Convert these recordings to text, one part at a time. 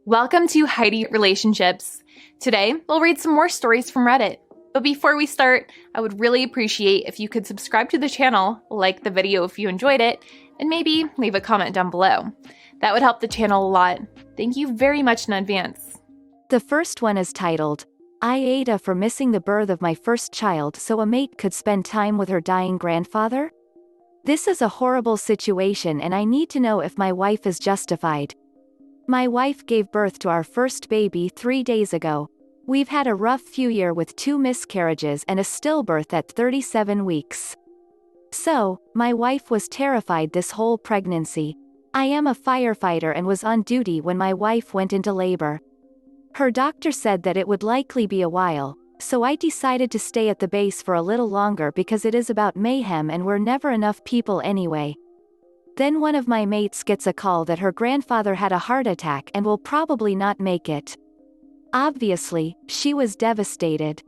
Welcome to Heidi Relationships. Today, we'll read some more stories from Reddit. But before we start, I would really appreciate if you could subscribe to the channel, like the video if you enjoyed it, and maybe leave a comment down below. That would help the channel a lot. Thank you very much in advance. The first one is titled, I Ada for missing the birth of my first child so a mate could spend time with her dying grandfather? This is a horrible situation and I need to know if my wife is justified. My wife gave birth to our first baby 3 days ago. We've had a rough few years with 2 miscarriages and a stillbirth at 37 weeks. So, my wife was terrified this whole pregnancy. I am a firefighter and was on duty when my wife went into labor. Her doctor said that it would likely be a while, so I decided to stay at the base for a little longer because it is about mayhem and we're never enough people anyway. Then one of my mates gets a call that her grandfather had a heart attack and will probably not make it. Obviously, she was devastated.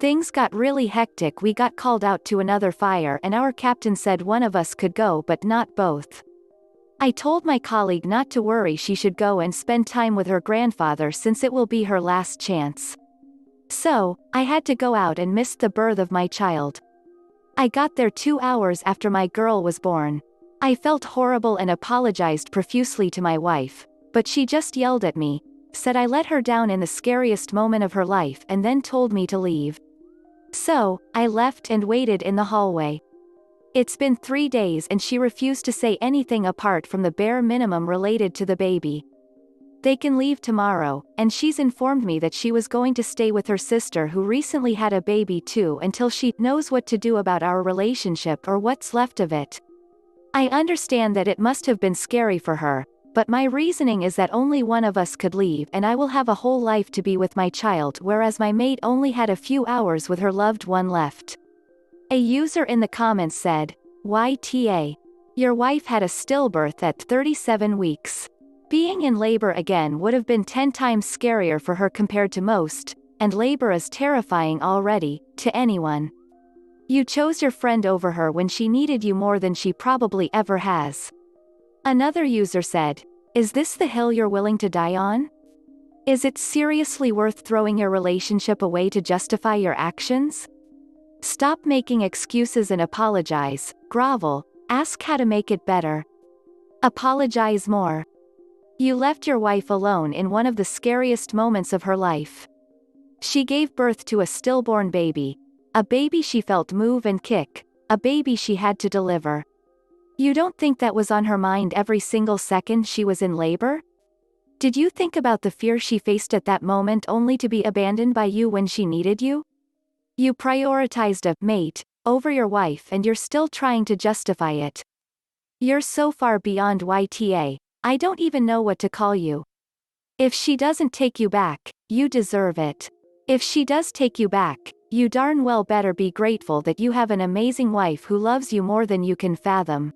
Things got really hectic. We got called out to another fire and our captain said one of us could go but not both. I told my colleague not to worry, she should go and spend time with her grandfather since it will be her last chance. So, I had to go out and missed the birth of my child. I got there 2 hours after my girl was born. I felt horrible and apologized profusely to my wife, but she just yelled at me, said I let her down in the scariest moment of her life and then told me to leave. So, I left and waited in the hallway. It's been 3 days and she refused to say anything apart from the bare minimum related to the baby. They can leave tomorrow, and she's informed me that she was going to stay with her sister who recently had a baby too until she knows what to do about our relationship or what's left of it. I understand that it must have been scary for her, but my reasoning is that only one of us could leave and I will have a whole life to be with my child, whereas my mate only had a few hours with her loved one left. A user in the comments said, YTA. Your wife had a stillbirth at 37 weeks. Being in labor again would have been 10 times scarier for her compared to most, and labor is terrifying already, to anyone. You chose your friend over her when she needed you more than she probably ever has. Another user said, is this the hill you're willing to die on? Is it seriously worth throwing your relationship away to justify your actions? Stop making excuses and apologize, grovel, ask how to make it better. Apologize more. You left your wife alone in one of the scariest moments of her life. She gave birth to a stillborn baby. A baby she felt move and kick, a baby she had to deliver. You don't think that was on her mind every single second she was in labor? Did you think about the fear she faced at that moment only to be abandoned by you when she needed you? You prioritized a mate over your wife and you're still trying to justify it. You're so far beyond YTA, I don't even know what to call you. If she doesn't take you back, you deserve it. If she does take you back, you darn well better be grateful that you have an amazing wife who loves you more than you can fathom.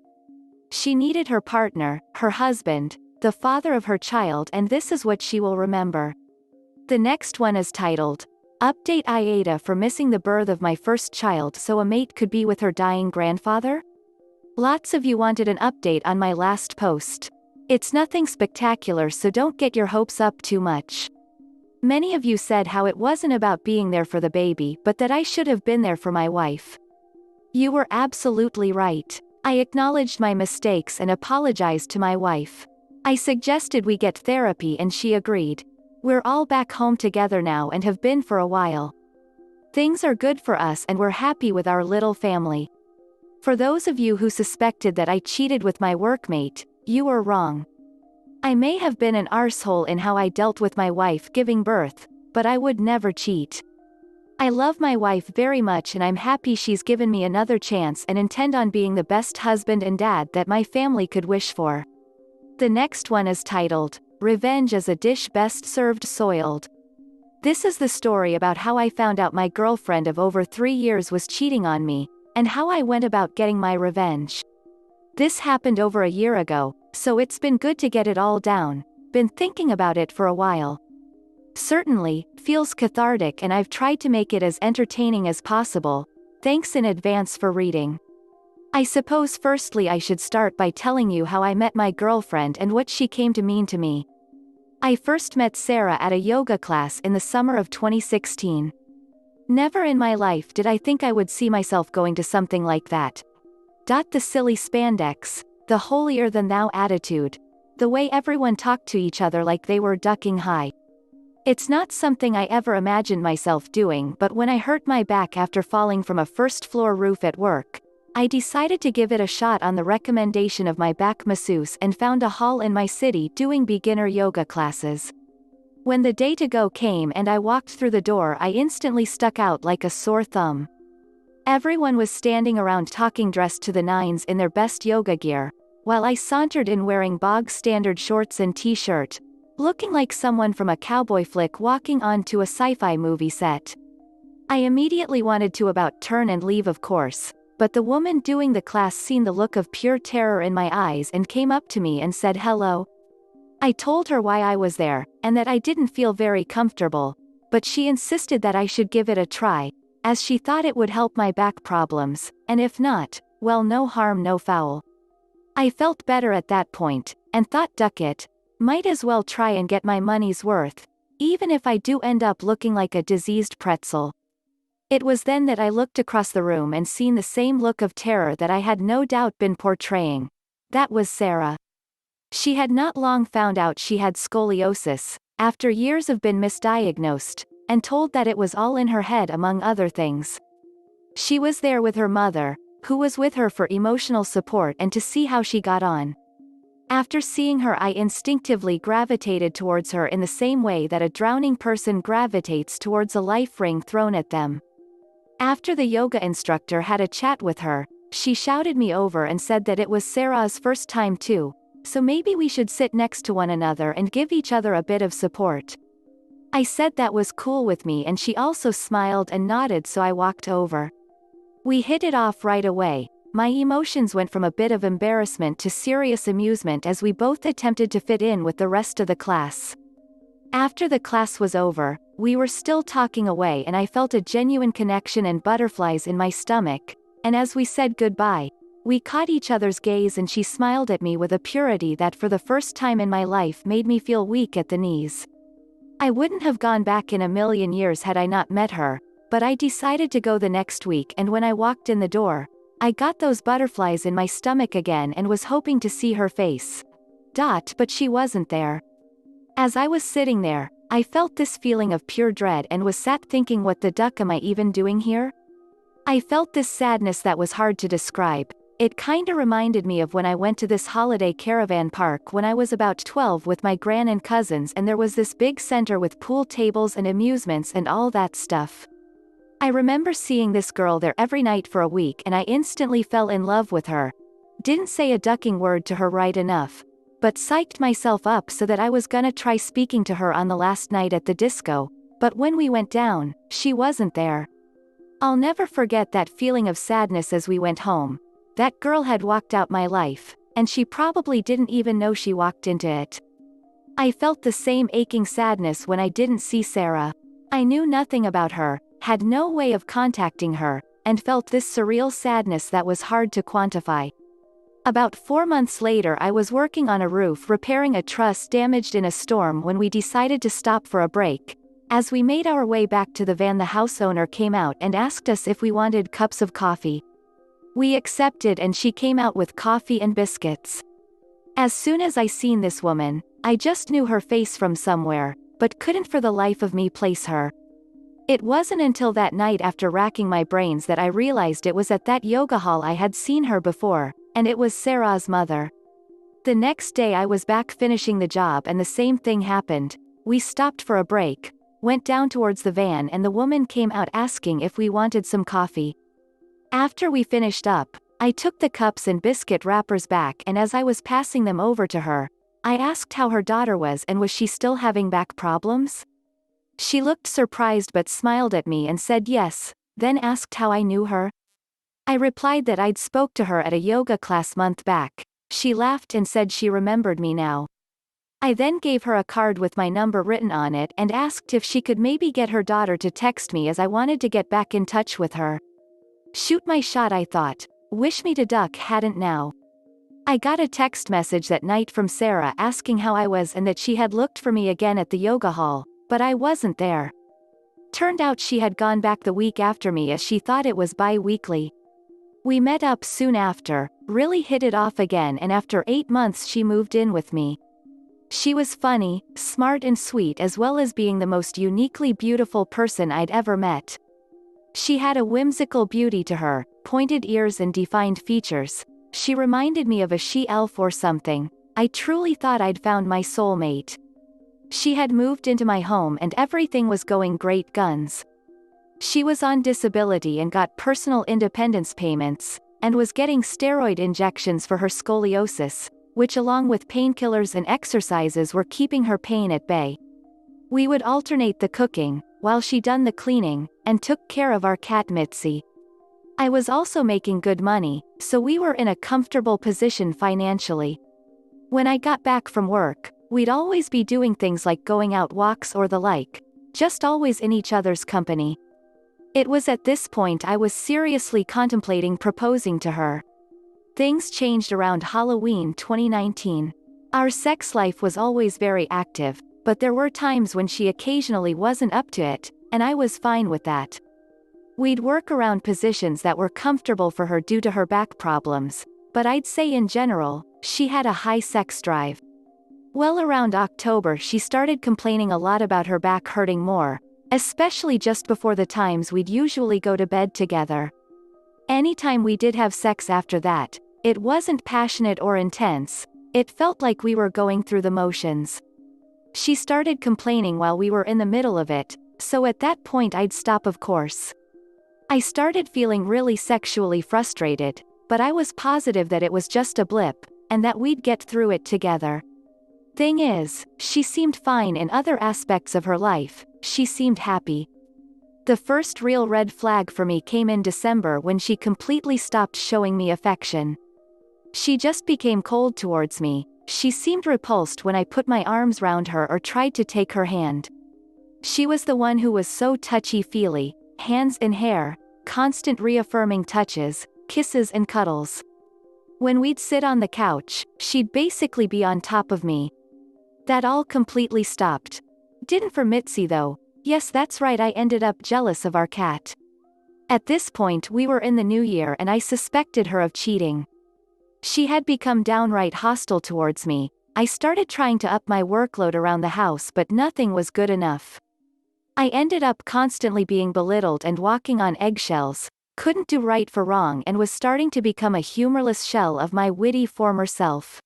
She needed her partner, her husband, the father of her child, and this is what she will remember. The next one is titled, Update I Ada for missing the birth of my first child so a mate could be with her dying grandfather? Lots of you wanted an update on my last post. It's nothing spectacular, so don't get your hopes up too much. Many of you said how it wasn't about being there for the baby but that I should have been there for my wife. You were absolutely right. I acknowledged my mistakes and apologized to my wife. I suggested we get therapy and she agreed. We're all back home together now and have been for a while. Things are good for us and we're happy with our little family. For those of you who suspected that I cheated with my workmate, you were wrong. I may have been an arsehole in how I dealt with my wife giving birth, but I would never cheat. I love my wife very much and I'm happy she's given me another chance and intend on being the best husband and dad that my family could wish for. The next one is titled, Revenge is a dish best served soiled. This is the story about how I found out my girlfriend of over 3 years was cheating on me, and how I went about getting my revenge. This happened over a year ago, so it's been good to get it all down, been thinking about it for a while. Certainly, feels cathartic and I've tried to make it as entertaining as possible, thanks in advance for reading. I suppose firstly I should start by telling you how I met my girlfriend and what she came to mean to me. I first met Sarah at a yoga class in the summer of 2016. Never in my life did I think I would see myself going to something like that. The silly spandex, the holier-than-thou attitude, the way everyone talked to each other like they were ducking high. It's not something I ever imagined myself doing, but when I hurt my back after falling from a first-floor roof at work, I decided to give it a shot on the recommendation of my back masseuse and found a hall in my city doing beginner yoga classes. When the day to go came and I walked through the door, I instantly stuck out like a sore thumb. Everyone was standing around talking, dressed to the nines in their best yoga gear, while I sauntered in wearing bog-standard shorts and t-shirt, looking like someone from a cowboy flick walking onto a sci-fi movie set. I immediately wanted to about turn and leave, of course, but the woman doing the class seen the look of pure terror in my eyes and came up to me and said hello. I told her why I was there, and that I didn't feel very comfortable, but she insisted that I should give it a try, as she thought it would help my back problems, and if not, well, no harm no foul. I felt better at that point, and thought, duck it, might as well try and get my money's worth, even if I do end up looking like a diseased pretzel. It was then that I looked across the room and seen the same look of terror that I had no doubt been portraying. That was Sarah. She had not long found out she had scoliosis, after years of been misdiagnosed, and told that it was all in her head among other things. She was there with her mother, who was with her for emotional support and to see how she got on. After seeing her, I instinctively gravitated towards her in the same way that a drowning person gravitates towards a life ring thrown at them. After the yoga instructor had a chat with her, she shouted me over and said that it was Sarah's first time too, so maybe we should sit next to one another and give each other a bit of support. I said that was cool with me, and she also smiled and nodded, so I walked over. We hit it off right away. My emotions went from a bit of embarrassment to serious amusement as we both attempted to fit in with the rest of the class. After the class was over, we were still talking away and I felt a genuine connection and butterflies in my stomach, and as we said goodbye, we caught each other's gaze and she smiled at me with a purity that for the first time in my life made me feel weak at the knees. I wouldn't have gone back in a million years had I not met her, but I decided to go the next week, and when I walked in the door, I got those butterflies in my stomach again and was hoping to see her face. But she wasn't there. As I was sitting there, I felt this feeling of pure dread and was sat thinking, what the duck am I even doing here? I felt this sadness that was hard to describe. It kinda reminded me of when I went to this holiday caravan park when I was about 12 with my gran and cousins, and there was this big center with pool tables and amusements and all that stuff. I remember seeing this girl there every night for a week and I instantly fell in love with her. Didn't say a ducking word to her right enough, but psyched myself up so that I was gonna try speaking to her on the last night at the disco, but when we went down, she wasn't there. I'll never forget that feeling of sadness as we went home. That girl had walked out my life, and she probably didn't even know she walked into it. I felt the same aching sadness when I didn't see Sarah. I knew nothing about her, had no way of contacting her, and felt this surreal sadness that was hard to quantify. About 4 months later, I was working on a roof repairing a truss damaged in a storm when we decided to stop for a break. As we made our way back to the van, the house owner came out and asked us if we wanted cups of coffee. We accepted and she came out with coffee and biscuits. As soon as I seen this woman, I just knew her face from somewhere, but couldn't for the life of me place her. It wasn't until that night, after racking my brains, that I realized it was at that yoga hall I had seen her before, and it was Sarah's mother. The next day I was back finishing the job and the same thing happened. We stopped for a break, went down towards the van, and the woman came out asking if we wanted some coffee. After we finished up, I took the cups and biscuit wrappers back, and as I was passing them over to her, I asked how her daughter was and was she still having back problems? She looked surprised but smiled at me and said yes, then asked how I knew her. I replied that I'd spoke to her at a yoga class month back. She laughed and said she remembered me now. I then gave her a card with my number written on it and asked if she could maybe get her daughter to text me, as I wanted to get back in touch with her. Shoot my shot, I thought. Wish me to duck hadn't now. I got a text message that night from Sarah asking how I was and that she had looked for me again at the yoga hall, but I wasn't there. Turned out she had gone back the week after me as she thought it was bi-weekly. We met up soon after, really hit it off again, and after 8 months she moved in with me. She was funny, smart and sweet, as well as being the most uniquely beautiful person I'd ever met. She had a whimsical beauty to her, pointed ears and defined features. She reminded me of a she-elf or something. I truly thought I'd found my soulmate. She had moved into my home and everything was going great guns. She was on disability and got personal independence payments, and was getting steroid injections for her scoliosis, which along with painkillers and exercises were keeping her pain at bay. We would alternate the cooking, while she done the cleaning, and took care of our cat Mitzi. I was also making good money, so we were in a comfortable position financially. When I got back from work, we'd always be doing things like going out walks or the like, just always in each other's company. It was at this point I was seriously contemplating proposing to her. Things changed around Halloween 2019. Our sex life was always very active, but there were times when she occasionally wasn't up to it, and I was fine with that. We'd work around positions that were comfortable for her due to her back problems, but I'd say in general, she had a high sex drive. Well, around October she started complaining a lot about her back hurting more, especially just before the times we'd usually go to bed together. Anytime we did have sex after that, it wasn't passionate or intense, it felt like we were going through the motions. She started complaining while we were in the middle of it, so at that point I'd stop, of course. I started feeling really sexually frustrated, but I was positive that it was just a blip, and that we'd get through it together. Thing is, she seemed fine in other aspects of her life, she seemed happy. The first real red flag for me came in December when she completely stopped showing me affection. She just became cold towards me. She seemed repulsed when I put my arms round her or tried to take her hand. She was the one who was so touchy-feely, hands in hair, constant reaffirming touches, kisses and cuddles. When we'd sit on the couch, she'd basically be on top of me. That all completely stopped. Didn't for Mitzi though. Yes, that's right, I ended up jealous of our cat. At this point we were in the new year and I suspected her of cheating. She had become downright hostile towards me. I started trying to up my workload around the house, but nothing was good enough. I ended up constantly being belittled and walking on eggshells, couldn't do right for wrong, and was starting to become a humorless shell of my witty former self.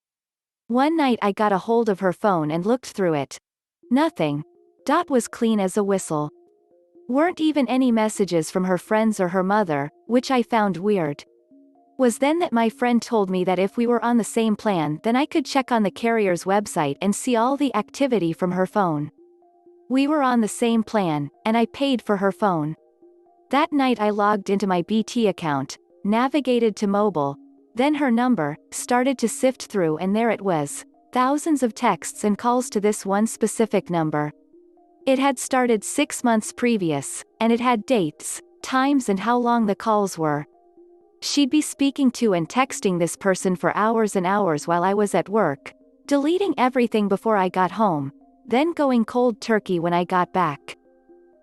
One night I got a hold of her phone and looked through it. Nothing. Dot was clean as a whistle. Weren't even any messages from her friends or her mother, which I found weird. Was then that my friend told me that if we were on the same plan then I could check on the carrier's website and see all the activity from her phone. We were on the same plan, and I paid for her phone. That night I logged into my BT account, navigated to mobile, then her number, started to sift through, and there it was. Thousands of texts and calls to this one specific number. It had started 6 months previous, and it had dates, times and how long the calls were. She'd be speaking to and texting this person for hours and hours while I was at work, deleting everything before I got home, then going cold turkey when I got back.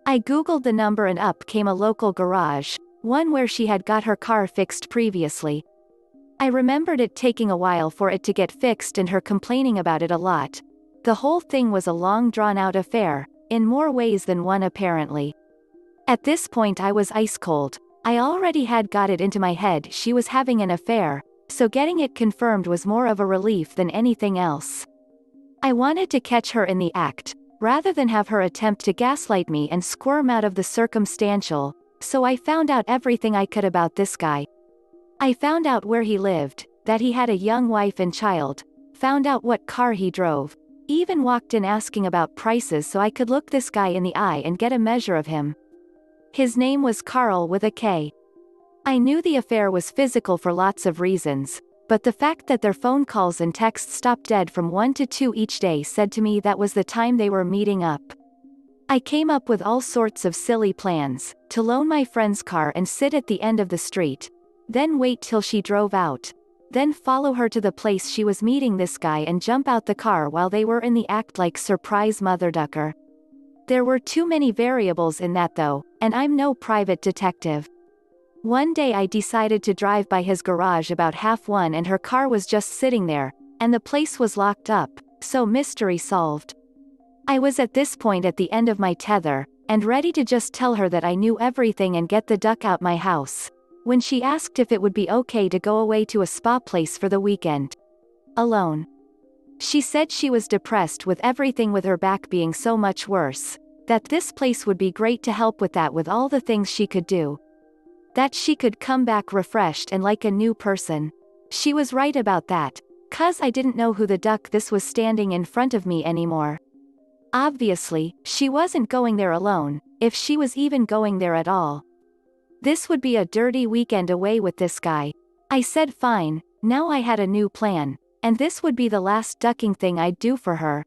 I googled the number and up came a local garage, one where she had got her car fixed previously. I remembered it taking a while for it to get fixed and her complaining about it a lot. The whole thing was a long drawn-out affair, in more ways than one apparently. At this point I was ice cold. I already had got it into my head she was having an affair, so getting it confirmed was more of a relief than anything else. I wanted to catch her in the act, rather than have her attempt to gaslight me and squirm out of the circumstantial, so I found out everything I could about this guy. I found out where he lived, that he had a young wife and child, found out what car he drove, even walked in asking about prices so I could look this guy in the eye and get a measure of him. His name was Carl with a K. I knew the affair was physical for lots of reasons, but the fact that their phone calls and texts stopped dead from 1 to 2 each day said to me that was the time they were meeting up. I came up with all sorts of silly plans, to loan my friend's car and sit at the end of the street, then wait till she drove out, then follow her to the place she was meeting this guy and jump out the car while they were in the act like surprise mother ducker. There were too many variables in that though, and I'm no private detective. One day I decided to drive by his garage about 1:30 and her car was just sitting there, and the place was locked up, so mystery solved. I was at this point at the end of my tether, and ready to just tell her that I knew everything and get the duck out my house, when she asked if it would be okay to go away to a spa place for the weekend. Alone. She said she was depressed with everything with her back being so much worse, that this place would be great to help with that with all the things she could do. That she could come back refreshed and like a new person. She was right about that, 'cause I didn't know who the duck this was standing in front of me anymore. Obviously, she wasn't going there alone, if she was even going there at all. This would be a dirty weekend away with this guy. I said fine, now I had a new plan, and this would be the last ducking thing I'd do for her.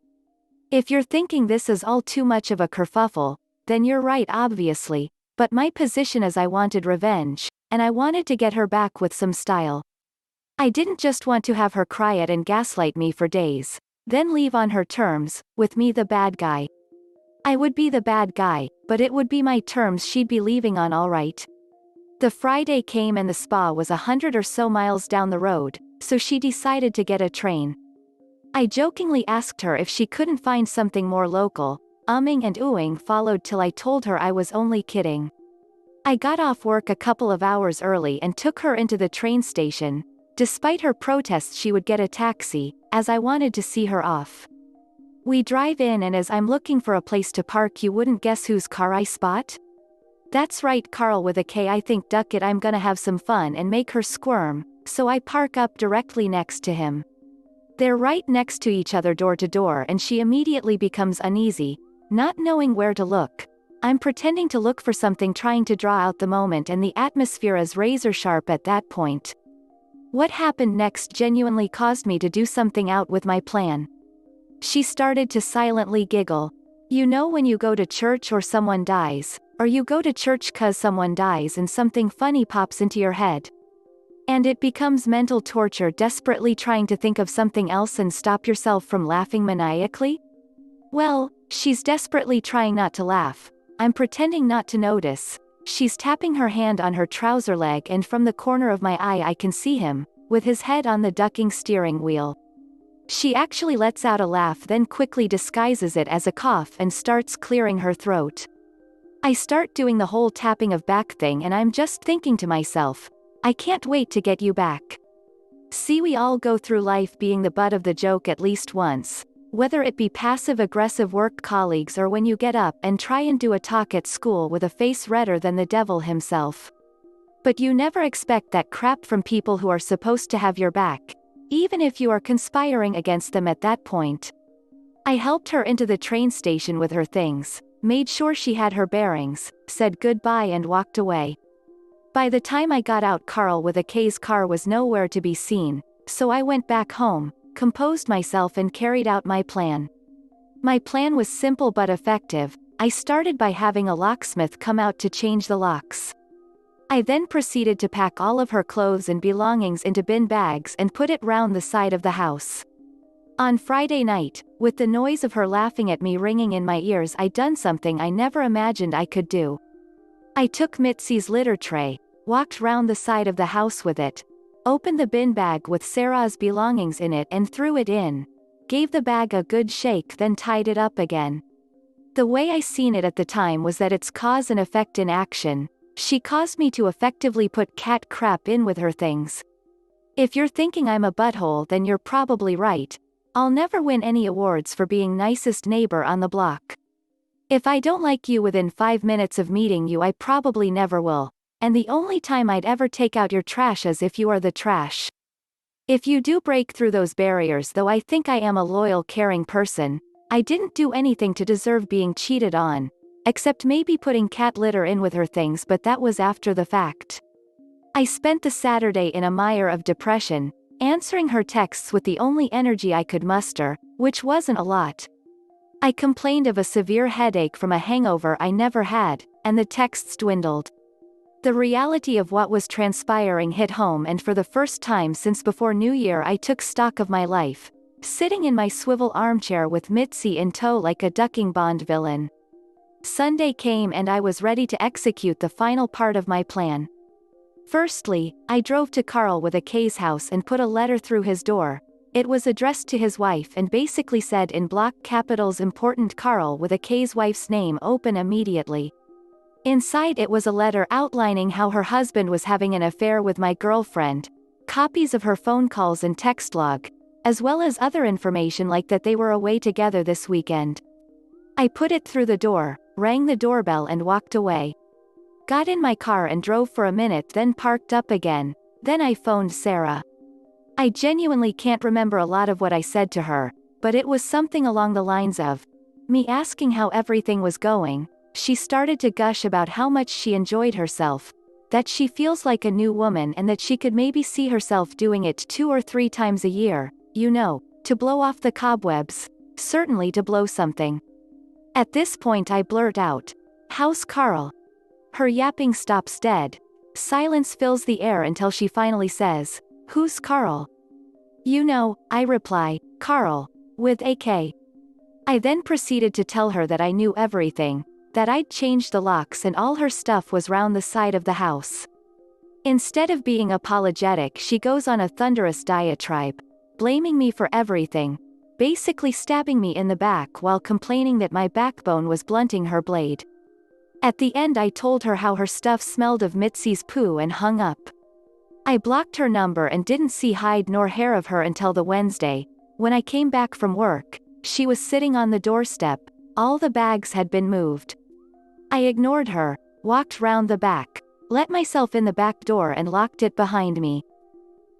If you're thinking this is all too much of a kerfuffle, then you're right obviously, but my position is I wanted revenge, and I wanted to get her back with some style. I didn't just want to have her cry at and gaslight me for days, then leave on her terms, with me the bad guy. I would be the bad guy, but it would be my terms she'd be leaving on alright. The Friday came and the spa was 100 or so miles down the road, so she decided to get a train. I jokingly asked her if she couldn't find something more local, umming and oohing followed till I told her I was only kidding. I got off work a couple of hours early and took her into the train station. Despite her protests she would get a taxi, as I wanted to see her off. We drive in and as I'm looking for a place to park you wouldn't guess whose car I spot? That's right, Carl with a K. I think duck it, I'm gonna have some fun and make her squirm, so I park up directly next to him. They're right next to each other door to door and she immediately becomes uneasy, not knowing where to look. I'm pretending to look for something trying to draw out the moment and the atmosphere is razor sharp at that point. What happened next genuinely caused me to do something out with my plan. She started to silently giggle. You know when you go to church or someone dies, or you go to church 'cause someone dies and something funny pops into your head. And it becomes mental torture desperately trying to think of something else and stop yourself from laughing maniacally? Well, she's desperately trying not to laugh. I'm pretending not to notice. She's tapping her hand on her trouser leg and from the corner of my eye I can see him, with his head on the ducking steering wheel. She actually lets out a laugh then quickly disguises it as a cough and starts clearing her throat. I start doing the whole tapping of back thing and I'm just thinking to myself, I can't wait to get you back. See, we all go through life being the butt of the joke at least once. Whether it be passive-aggressive work colleagues or when you get up and try and do a talk at school with a face redder than the devil himself. But you never expect that crap from people who are supposed to have your back, even if you are conspiring against them at that point. I helped her into the train station with her things, made sure she had her bearings, said goodbye and walked away. By the time I got out Carl with a K's car was nowhere to be seen, so I went back home, composed myself and carried out my plan. My plan was simple but effective. I started by having a locksmith come out to change the locks. I then proceeded to pack all of her clothes and belongings into bin bags and put it round the side of the house. On Friday night, with the noise of her laughing at me ringing in my ears, I'd done something I never imagined I could do. I took Mitzi's litter tray, walked round the side of the house with it, opened the bin bag with Sarah's belongings in it and threw it in, gave the bag a good shake then tied it up again. The way I seen it at the time was that it's cause and effect in action. She caused me to effectively put cat crap in with her things. If you're thinking I'm a butthole then you're probably right. I'll never win any awards for being nicest neighbor on the block. If I don't like you within 5 minutes of meeting you I probably never will. And the only time I'd ever take out your trash is if you are the trash. If you do break through those barriers though I think I am a loyal caring person, I didn't do anything to deserve being cheated on. Except maybe putting cat litter in with her things but that was after the fact. I spent the Saturday in a mire of depression, answering her texts with the only energy I could muster, which wasn't a lot. I complained of a severe headache from a hangover I never had, and the texts dwindled. The reality of what was transpiring hit home, and for the first time since before New Year I took stock of my life, sitting in my swivel armchair with Mitzi in tow like a ducking Bond villain. Sunday came and I was ready to execute the final part of my plan. Firstly, I drove to Carl with a K's house and put a letter through his door. It was addressed to his wife and basically said in block capitals, "Important Carl," with a K's wife's name, "Open immediately." Inside it was a letter outlining how her husband was having an affair with my girlfriend, copies of her phone calls and text log, as well as other information like that they were away together this weekend. I put it through the door, rang the doorbell and walked away. Got in my car and drove for a minute, then parked up again. Then I phoned Sarah. I genuinely can't remember a lot of what I said to her, but it was something along the lines of me asking how everything was going. She started to gush about how much she enjoyed herself, that she feels like a new woman and that she could maybe see herself doing it 2 or 3 times a year, you know, to blow off the cobwebs, certainly to blow something. At this point I blurt out, "How's Carl?" Her yapping stops dead. Silence fills the air until she finally says, "Who's Carl?" "You know," I reply, "Carl, with a K." I then proceeded to tell her that I knew everything, that I'd changed the locks and all her stuff was round the side of the house. Instead of being apologetic, she goes on a thunderous diatribe, blaming me for everything, basically stabbing me in the back while complaining that my backbone was blunting her blade. At the end I told her how her stuff smelled of Mitzi's poo and hung up. I blocked her number and didn't see hide nor hair of her until the Wednesday. When I came back from work, she was sitting on the doorstep, all the bags had been moved. I ignored her, walked round the back, let myself in the back door and locked it behind me.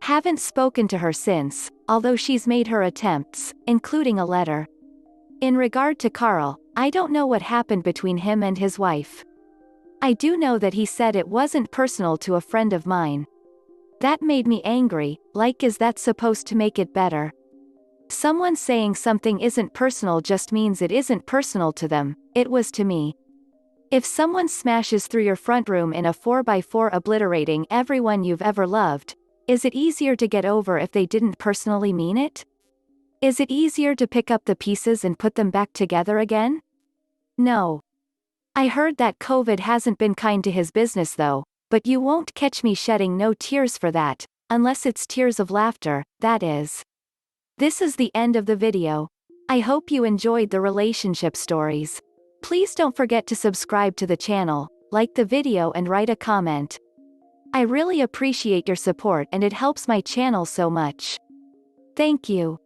Haven't spoken to her since, although she's made her attempts, including a letter. In regard to Carl, I don't know what happened between him and his wife. I do know that he said it wasn't personal to a friend of mine. That made me angry, like, is that supposed to make it better? Someone saying something isn't personal just means it isn't personal to them. It was to me. If someone smashes through your front room in a 4x4 obliterating everyone you've ever loved, is it easier to get over if they didn't personally mean it? Is it easier to pick up the pieces and put them back together again? No. I heard that COVID hasn't been kind to his business though, but you won't catch me shedding no tears for that, unless it's tears of laughter, that is. This is the end of the video. I hope you enjoyed the relationship stories. Please don't forget to subscribe to the channel, like the video and write a comment. I really appreciate your support and it helps my channel so much. Thank you.